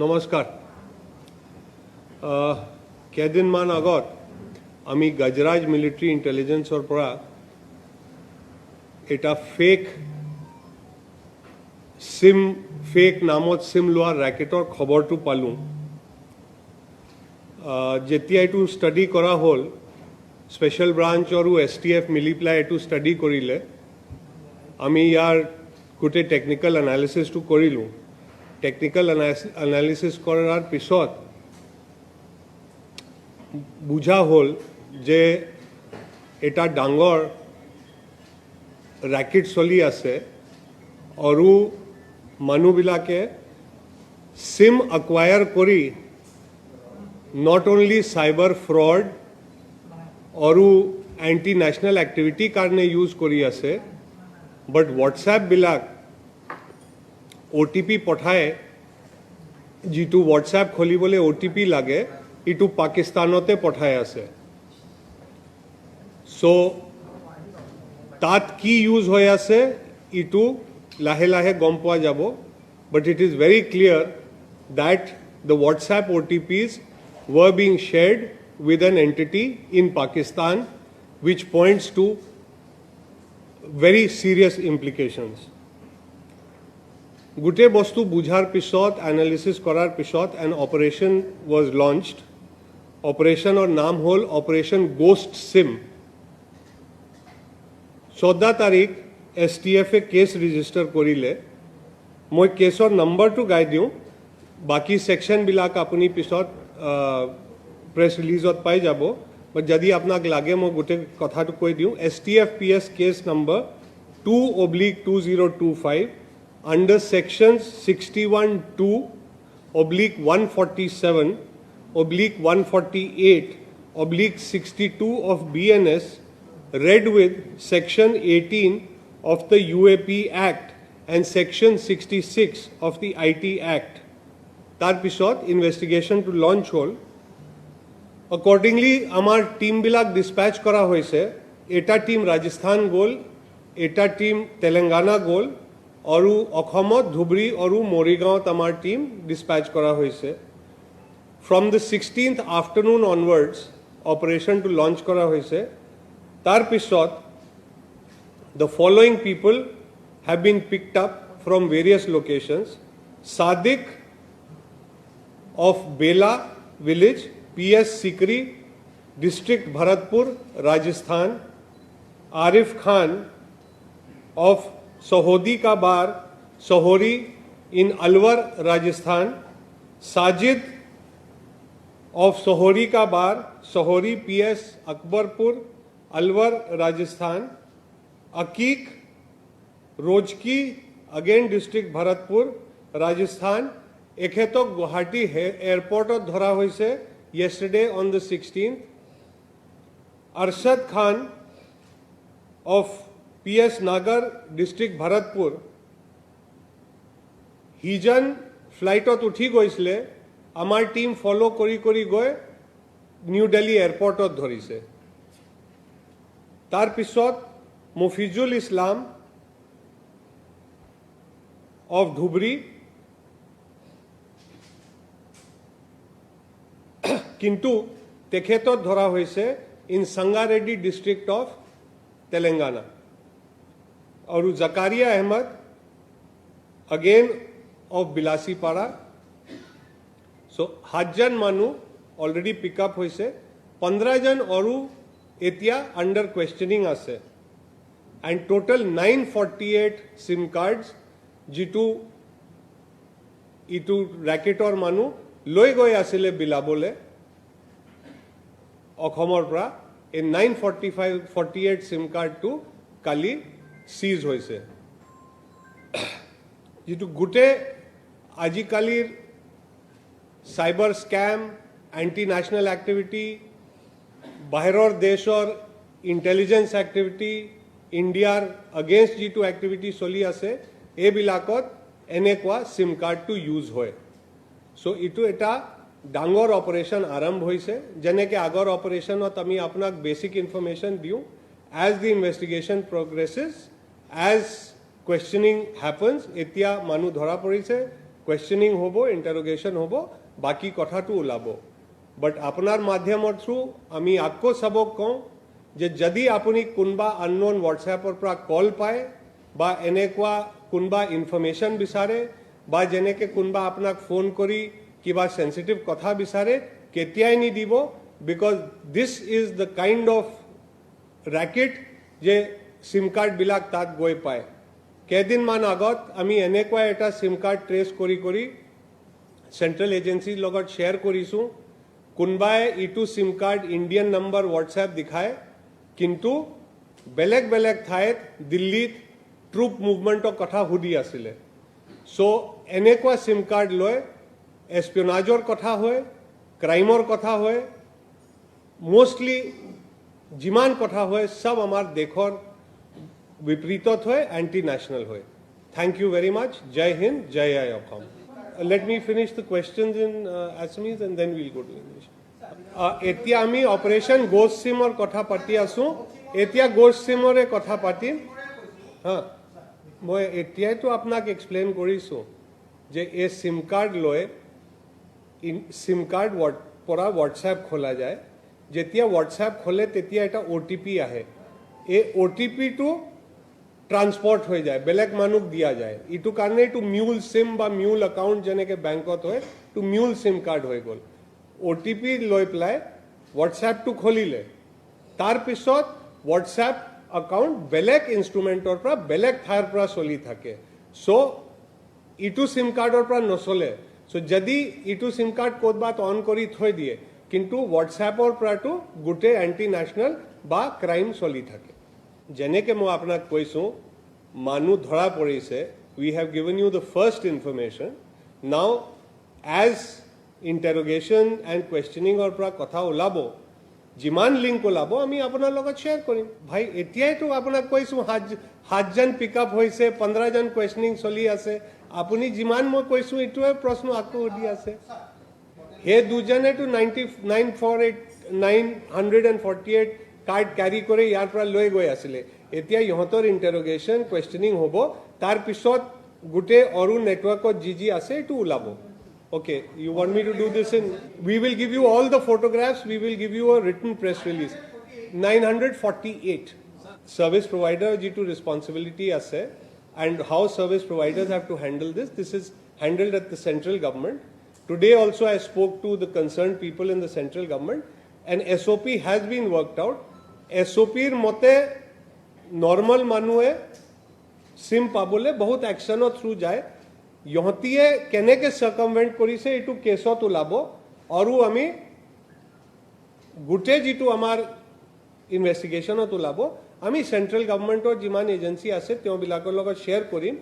নমস্কাৰ। কেইদিনমান আগত আমি গজৰাজ মিলিটাৰী ইণ্টেলিজেন্সৰ পৰা এটা ফেক নামত সিম লোৱাৰ ৰেকেটৰ খবৰটো পালোঁ। যেতিয়া এইটো ষ্টাডি কৰা হ'ল, স্পেচিয়েল ব্ৰাঞ্চ আৰু STF মিলি পেলাই এইটো ষ্টাডি কৰিলে। আমি ইয়াৰ গোটেই টেকনিকেল এনালিচিছটো কৰিলোঁ। টেকনিকেল এনালিচিছ কৰাৰ পিছত বুঝা হ'ল যে এটা ডাঙৰ ৰেকেট চলি আছে আৰু মানুহবিলাকে সিম একৱায়াৰ কৰি নট অনলি সাইবাৰ ফ্ৰড আৰু এণ্টি নেশ্যনেল এক্টিভিটি কাৰণে ইউজ কৰি আছে, বাট হোৱাটছএপবিলাক OTP পঠায়। যিটো হোৱাটছএপ খুলিবলৈ OTP লাগে, ইটো পাকিস্তানতে পঠাই আছে। সো তাত কি ইউজ হৈ আছে ইটো লাহে লাহে গম পোৱা যাব, but it is very clear that the WhatsApp OTPs were being shared with an entity in Pakistan, which points to very serious implications. গোটেই বস্তু বুঝাৰ পিছত, এনালিচিছ কৰাৰ পিছত an operation was launched. অপাৰেশ্যনৰ নাম হ'ল অপাৰেশ্যন গোষ্ট সিম। 14 তাৰিখ STF কেছ ৰেজিষ্টাৰ কৰিলে। মই কেছৰ নম্বৰটো গাই দিওঁ, বাকী সেকশনবিলাক আপুনি পিছত প্ৰেছ ৰিলিজত পাই যাব, বাট যদি আপোনাক লাগে মই গোটেই কথাটো কৈ দিওঁ। STF PS case number 2/2025 under sections 61(2)/147/148/62 of BNS read with section 18 of the UAP Act and section 66 of the IT Act. তাৰ পিছত ইনভেষ্টিগেশ্যনটো লঞ্চ হ'ল। অকৰ্ডিংলি আমাৰ টিমবিলাক ডিছপেচ কৰা হৈছে। এটা টিম ৰাজস্থান গ'ল, এটা টিম তেলেংগানা গ'ল, আৰু অসমত ধুবুৰী আৰু মৰিগাঁৱত আমাৰ টিম ডিছপেচ কৰা হৈছে। From the 16th afternoon onwards অপাৰেশ্যনটো লঞ্চ কৰা হৈছে। তাৰপিছত the following people have been picked up from various locations. Sadiq of Bela village, PS Sikri, district Bharatpur, Rajasthan. Arif Khan of Sohodi Ka Bar, Sohori in Alwar, Rajasthan. Sajid of Sohori Ka Bar, Sohori, PS Akbarpur, Alwar, Rajasthan. Akik Rojki, again district Bharatpur, Rajasthan. এখেতক গুৱাহাটী এয়াৰপৰ্টত ধৰা হৈছে yesterday on the 16th. Arshad Khan of PS Nagar district Bharatpur, হিজন ফ্লাইটত উঠি গৈছিলে, আমাৰ team ফলো কৰি কৰি গৈ নিউ দিল্লী এয়াৰপৰ্টত ধৰিছে। তাৰপিছত মফিজুল ইছলাম of ধুবুৰী, কিন্তু তেখেতক ধৰা হৈছে in Sangareddy district of Telangana. আৰু Zakaria Ahmed again of Bilasipara. So 7জন মানুহ অলৰেডি পিক আপ হৈছে, 15জন আৰু এতিয়া আণ্ডাৰ কুৱেশ্যনিং আছে। এণ্ড টোটেল 948 সিম কাৰ্ডছ যিটো ইটো ৰেকেটৰ মানুহ লৈ গৈ আছিলে বিলাবলৈ অসমৰ পৰা। এই 948 সিম কাৰ্ডটো কালি সিজ হৈছে। যিটো গোটেই আজিকালিৰ cyber scam, anti national activity, বাহিৰৰ দেশৰ ইণ্টেলিজেন্স এক্টিভিটি, ইণ্ডিয়াৰ এগেইনষ্ট যিটো এক্টিভিটি চলি আছে, এইবিলাকত এনেকুৱা সিম কাৰ্ডটো ইউজ হয়। সো ইটো এটা ডাঙৰ অপাৰেশ্যন আৰম্ভ হৈছে। যেনেকৈ আগৰ অপাৰেশ্যনত আমি আপোনাক বেছিক ইনফৰমেশ্যন দিওঁ, as the investigation progresses, as questioning happens. এতিয়া মানুহ ধৰা পৰিছে, questioning hobo, interrogation hobo, baki kotha tu ulabo. But আপনাৰ মাধ্যমৰ থ্ৰু আমি আকৌ চাবক কওঁ যে যদি আপুনি কোনবা আননোন হোৱাটছএপৰ পৰা কল পায় বা এনেকুৱা কোনবা ইনফৰমেশ্যন বিচাৰে বা যেনেকৈ কোনবা আপোনাক ফোন কৰি কিবা সেনসিটিভ কথা বিচাৰে কেতিয়াই নিদিব because this is the kind of racket যে সিম কাৰ্ডবিলাক তাত গৈ পায় কেইদিনমান আগত আমি এনেকুৱা এটা সিম কাৰ্ড ট্ৰেছ কৰি চেণ্ট্ৰেল এজেন্সিৰ লগত শ্বেয়াৰ কৰিছোঁ কোনবাই ইটো সিম কাৰ্ড ইণ্ডিয়ান নম্বৰ হোৱাটছএপ দেখায় কিন্তু বেলেগ বেলেগ ঠাইত দিল্লীত ট্ৰুপ মুভমেণ্টৰ কথা সুধি আছিলে সো এনেকুৱা সিম কাৰ্ড লৈ এছপিয়নাজৰ কথা হয় ক্ৰাইমৰ কথা হয় মোষ্টলি যিমান কথা হয় সব আমাৰ দেশৰ বিপৰীতত হয় এণ্টি নেশ্যনেল হয় থ্যাংক ইউ ভেৰি মাচ জয় হিন্দ জয় আই Assam Let me finish the questions in Assamese and then we'll go to English. Etia ami operation ghost sim or kotha pati asu. Etia ghost sim or e kotha pati. Ha. Moi etia to apnak explain korisu. Je a sim card loe in sim card what pora WhatsApp khola jaye. Jetia WhatsApp khole tetia eta OTP ahe. A OTP to transport হয়ে যায় বেলেগ মানুষ দিয়া যায় ইটু কারণে একটু mule সিম বা mule account যেনেকে ব্যাংকত হয় টু মিউল সিম কার্ড হয়ে গল ওটিপি লৈ পেলাই হোয়াটসঅ্যাপটো খুলিলে তার পিছত হোয়াটসঅ্যাপ একাউন্ট বেলেগ ইনস্ট্ৰুমেন্টৰ পৰা বেলেগ ঠাইৰ পৰা চলি থাকে সো ইটু সিম কাৰ্ডৰ পৰা নচলে সো যদি ইটু সিম কাৰ্ড ক'ৰবাত অন কৰি থৈ দিয়ে কিন্তু হোয়াটসঅ্যাপৰ পৰাটো গোটেই এন্টি ন্যাশনাল বা ক্ৰাইম চলি থাকে যেনেকে মই আপোনাক কৈছোঁ মানুহ ধৰা পৰিছে we have given you the first information now as interrogation and questioning or পৰা কথা ওলাব যিমান লিংক ওলাব আমি আপোনাৰ লগত শ্বেয়াৰ কৰিম ভাই এতিয়াই তো আপোনাক কৈছোঁ সাতজন পিকআপ হৈছে 15 জন কোৱেশ্যনিং চলি আছে আপুনি যিমান মই কৈছোঁ এটোৱে প্ৰশ্ন আকৌ দি আছে হে দুজনে তো 948 কাৰ্ড ক্যাৰি কৰি ইয়াৰ পৰা লৈ গৈ আছিল এতিয়া ইহঁতৰ ইন্টাৰোগেশন কোৱেশ্যনিং হ'ব তাৰ পিছত গুটে অৰু নেটৱৰ্কত জি আছে এটো ওলাব okay you want me to do this in we will give you all the photographs we will give you a written press release 948 service provider jitu responsibility ase and how service providers have to handle this is handled at the central government today also I spoke to the concerned people in the central government and SOP has been worked out SOP ৰ মতে নৰমাল মানুহে সিম পাবলে বহুত অ্যাকশনৰ through যায় ইহঁতিয়ে কেনেকে সাৰ্কামভেন্ট কৰিছে এটো কেছত ওলাব আৰু আমি গুটে যেটো আমাৰ ইনভেস্টিগেশনত ওলাব আমি সেন্ট্ৰাল গভৰ্নমেন্টৰ যিমান এজেন্সি আছে তেওঁবিলাকৰ লগত শ্বেয়াৰ কৰিম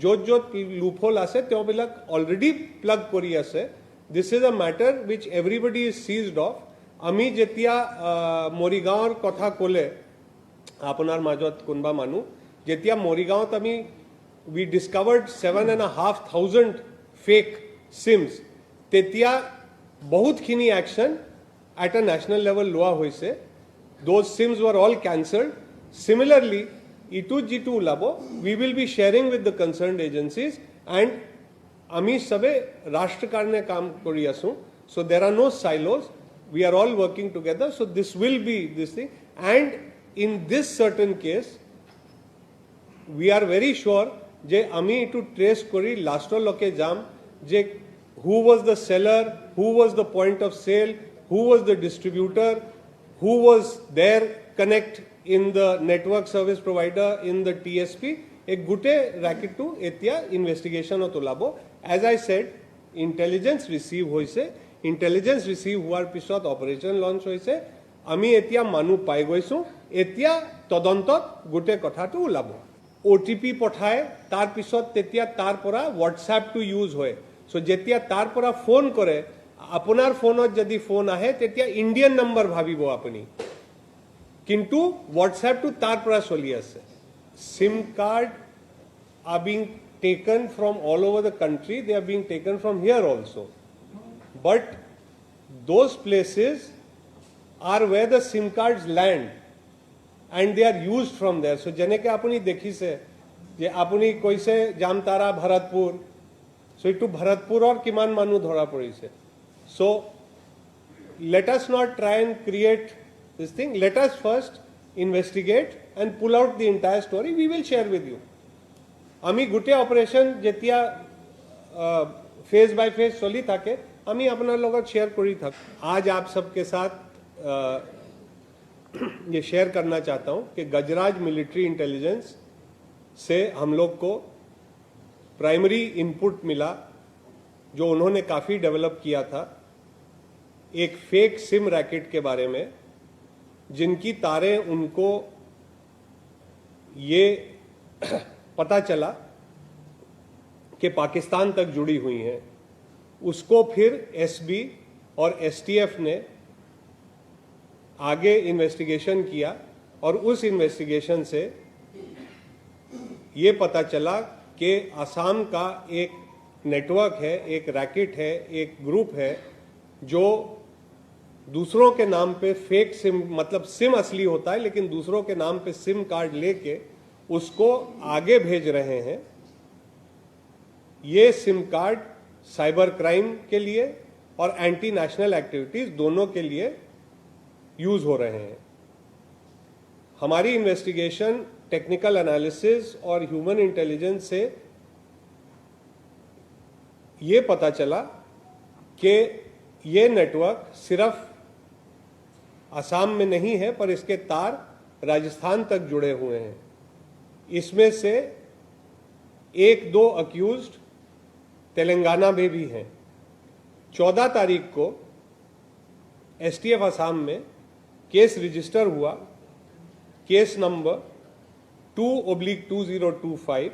য'ত লুপহোল আছে তেওঁবিলাক অলৰেডি প্লাগ কৰি আছে this is a ম্যাটাৰ which everybody is seized of আমি যেতিয়া মৰিগাঁৱৰ কথা ক'লে আপোনাৰ মাজত কোনবা মানুহ যেতিয়া মৰিগাঁৱত আমি we discovered 7,500 fake sims তেতিয়া বহুতখিনি action at a national level লোৱা হৈছে those sims were all cancelled similarly ইটো জিটো ওলাব we will be sharing with the concerned agencies and আমি সবে ৰাষ্ট্ৰ কাৰণে কাম কৰি আছো so there are no silos we are all working together so this will be this thing and in this certain case we are very sure যে আমি এটো ট্রেস করি লাস্টৰ লকে যাম যে who was the seller who was the point of sale who was the distributor who was their connect in the network service provider in the TSP এক গুটে racket to এতিয়া ইনভেস্টিগেশনত ওলাব as I said intelligence receive হৈছে intelligence receive হোৱাৰ পিছত operation launch হৈছে আমি এতিয়া মানুহ পাই গৈছো এতিয়া তদন্তত গুটে কথাটো ওলাব OTP পঠায় তাৰ পিছত তেতিয়া তাৰ পৰা WhatsApp to use হয় সো যেতিয়া তাৰ পৰা ফোন কৰে আপোনাৰ ফোনত যদি ফোন আহে তেতিয়া ইন্ডিয়ান নম্বৰ ভাবিব আপুনি কিন্তু WhatsApp to তাৰ পৰা চলি আছে SIM card are being taken from all over the country they are being taken from here also but those places are where the SIM cards land and they are used from there so jeneke apuni dekhise je apuni koise Jamtara Bharatpur So it to Bharatpur or Kiman Manu Dhora Puri. So let us not try and create this thing. Let us first investigate and pull out the entire story. We will share with you. Ami gute operation jetia phase by phase चली থাকে আমি আপনার লগত share করি থাক आज आप सबके साथ ये शेयर करना चाहता हूं कि गजराज मिलिट्री इंटेलिजेंस से हम लोग को प्राइमरी इनपुट मिला जो उन्होंने काफी डेवलप किया था एक फेक सिम रैकेट के बारे में जिनकी तारें उनको ये पता चला कि पाकिस्तान तक जुड़ी हुई हैं उसको फिर एसबी और एसटीएफ ने आगे इन्वेस्टिगेशन किया और उस इन्वेस्टिगेशन से ये पता चला कि असम का एक नेटवर्क है, एक रैकेट है, एक ग्रुप है जो दूसरों के नाम पे फेक सिम मतलब सिम असली होता है लेकिन दूसरों के नाम पे सिम कार्ड लेके उसको आगे भेज रहे हैं। ये सिम कार्ड साइबर क्राइम के लिए और एंटी नेशनल एक्टिविटीज दोनों के लिए यूज हो रहे हैं। हमारी इन्वेस्टिगेशन, टेक्निकल एनालिसिस और ह्यूमन इंटेलिजेंस से ये पता चला कि ये नेटवर्क सिर्फ असम में नहीं है पर इसके तार राजस्थान तक जुड़े हुए हैं। इसमें से 1-2 अक्यूज्ड तेलंगाना में भी हैं। 14 तारीख को एसटीएफ असम में केस रजिस्टर हुआ, case number 2/2025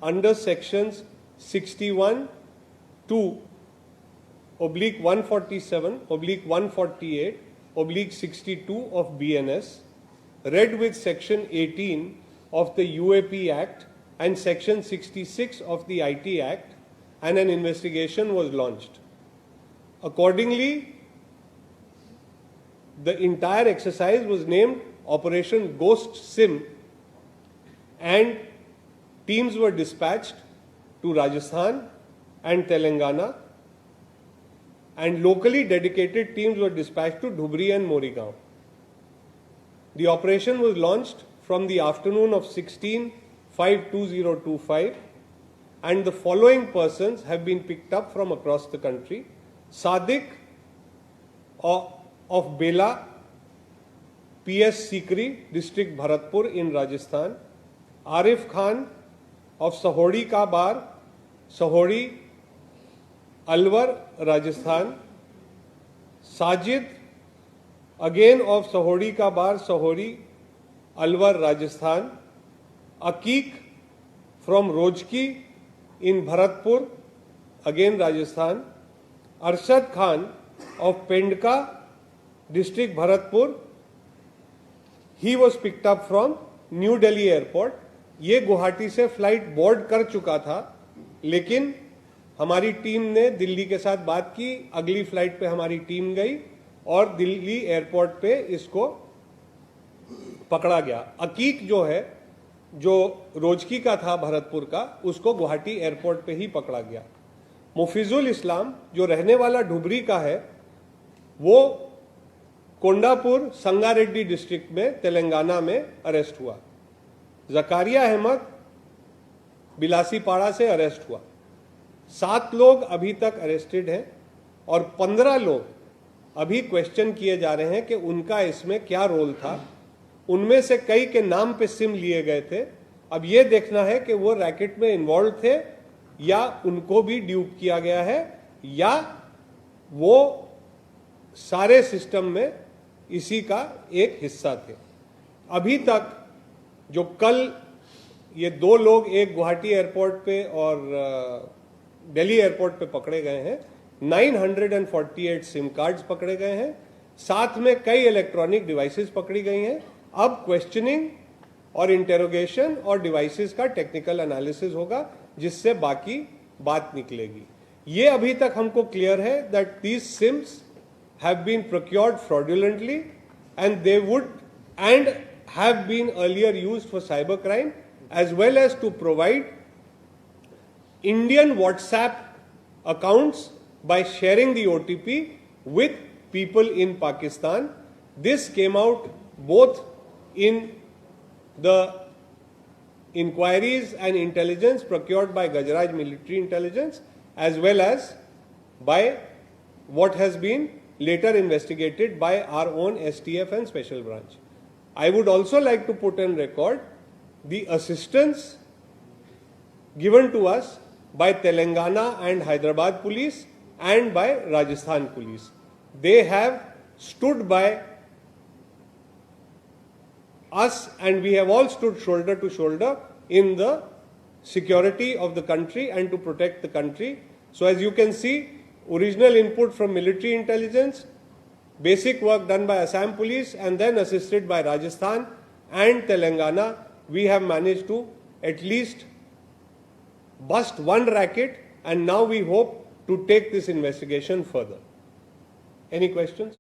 under sections 61-2/147/148/62 of BNS, read with section 18 of the UAP Act and section 66 of the IT Act, and an investigation was launched. Accordingly, the entire exercise was named Operation Ghost Sim and teams were dispatched to Rajasthan and Telangana and locally dedicated teams were dispatched to Dhubri and Morigaon. The operation was launched from the afternoon of 16/5/2025 and the following persons have been picked up from across the country. Sadiq of Bela, PS Sikri, District Bharatpur in Rajasthan. Arif Khan of Sahodi Ka Bar, Sahodi, Alwar, Rajasthan. Sajid, again of Sahodi Ka Bar, Sahodi, Alwar, Rajasthan. Aqiq from Rojki in Bharatpur, again Rajasthan. Arshad Khan of Pendka, District Bharatpur. He was picked up from New Delhi Airport. ये गुवाहाटी से flight board कर चुका था लेकिन हमारी team ने दिल्ली के साथ बात की, अगली फ्लाइट पे हमारी टीम गई और दिल्ली एयरपोर्ट पे इसको पकड़ा गया। अकीक जो है जो रोजकी का था भरतपुर का, उसको गुवाहाटी एयरपोर्ट पे ही पकड़ा गया। मुफिजुल इस्लाम जो रहने वाला ढुबरी का है वो कोंडापुर संगारेड्डी डिस्ट्रिक्ट में तेलंगाना में अरेस्ट हुआ। जकारिया अहमद बिलासीपाड़ा से अरेस्ट हुआ। 7 लोग अभी तक अरेस्टेड हैं और 15 लोग अभी क्वेश्चन किए जा रहे हैं कि उनका इसमें क्या रोल था। उनमें से कई के नाम पे सिम लिए गए थे। अब ये देखना है कि वो रैकेट में इन्वॉल्व थे या उनको भी ड्यूप किया गया है या वो सारे सिस्टम में इसी का एक हिस्सा थे। अभी तक जो कल ये 2 लोग एक गुवाहाटी एयरपोर्ट पे और दिल्ली एयरपोर्ट पे पकड़े गए हैं, 948 सिम कार्ड्स पकड़े गए हैं, साथ में कई इलेक्ट्रॉनिक डिवाइसेस पकड़ी गई हैं। अब क्वेश्चनिंग और इंटेरोगेशन और डिवाइसेस का टेक्निकल एनालिसिस होगा जिससे बाकी बात निकलेगी। ये अभी तक हमको क्लियर है that these SIMs have been procured fraudulently and they would and have been earlier used for cybercrime as well as to provide Indian WhatsApp accounts by sharing the OTP with people in Pakistan. This came out both in the inquiries and intelligence procured by Gajraj Military Intelligence, as well as by what has been later investigated by our own STF and Special Branch. I would also like to put on record the assistance given to us by Telangana and Hyderabad police and by Rajasthan police. They have stood by us, and we have all stood shoulder to shoulder in the security of the country and to protect the country. So as you can see, original input from military intelligence, basic work done by Assam police, and then assisted by Rajasthan and Telangana, we have managed to at least bust one racket, and now we hope to take this investigation further. Any questions?